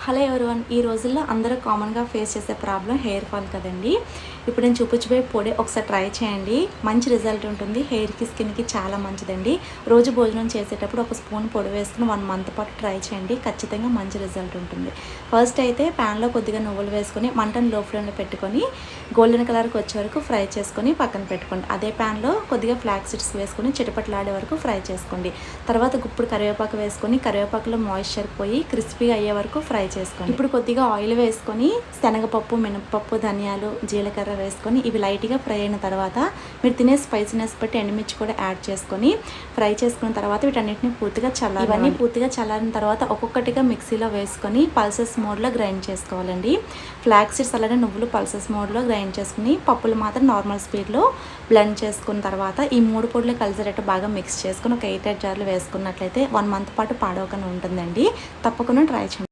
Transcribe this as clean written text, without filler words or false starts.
Hello everyone, ఈ రోజుల్లో అందరూ కామన్గా ఫేస్ చేసే ప్రాబ్లం హెయిర్ ఫాల్ కదండి. ఇప్పుడు నేను చూపించబోయే పొడి ఒకసారి ట్రై చేయండి. మంచి రిజల్ట్ ఉంటుంది. హెయిర్కి స్కిన్కి చాలా మంచిదండి. రోజు భోజనం చేసేటప్పుడు ఒక స్పూన్ పొడి వేసుకుని 1 మంత్ పాటు ట్రై చేయండి. ఖచ్చితంగా మంచి రిజల్ట్ ఉంటుంది. ఫస్ట్ అయితే ప్యాన్లో కొద్దిగా నువ్వులు వేసుకొని మంటను లో ఫ్లేమ్లో పెట్టుకొని గోల్డెన్ కలర్కి వచ్చే వరకు ఫ్రై చేసుకొని పక్కన పెట్టుకోండి. అదే ప్యాన్లో కొద్దిగా ఫ్లాక్స్ సీడ్స్ వేసుకొని చిటపట్లాడే వరకు ఫ్రై చేసుకోండి. తర్వాత గుప్పుడు కరివేపాకు వేసుకొని కరివేపాకులో మాయిశ్చర్ పోయి క్రిస్పీగా అయ్యే వరకు ఫ్రై చేసుకోండి. ఇప్పుడు కొద్దిగా ఆయిల్ వేసుకొని శనగపప్పు, మినపప్పు, ధనియాలు, జీలకర్ర వేసుకొని ఇవి లైట్గా ఫ్రై అయిన తర్వాత మీరు తినే స్పైసీనెస్ బట్టి ఎండుమిర్చి కూడా యాడ్ చేసుకొని ఫ్రై చేసుకున్న తర్వాత వీటన్నిటిని పూర్తిగా ఇవన్నీ పూర్తిగా చల్లారిన తర్వాత ఒక్కొక్కటిగా మిక్సీలో వేసుకొని పల్సెస్ మోడ్లో గ్రైండ్ చేసుకోవాలండి. ఫ్లాక్స్ సీడ్స్ అలాగే నువ్వులు పల్సెస్ మోడ్లో గ్రైండ్ చేసుకుని పప్పులు మాత్రం నార్మల్ స్పీడ్లో బ్లెండ్ చేసుకున్న తర్వాత ఈ 3 పొడులు కలిసేటట్టు బాగా మిక్స్ చేసుకొని ఒక 8 జార్లు వేసుకున్నట్లయితే 1 మంత్ పాటు పాడవకుండా ఉంటుందండి. తప్పకుండా ట్రై చేయండి.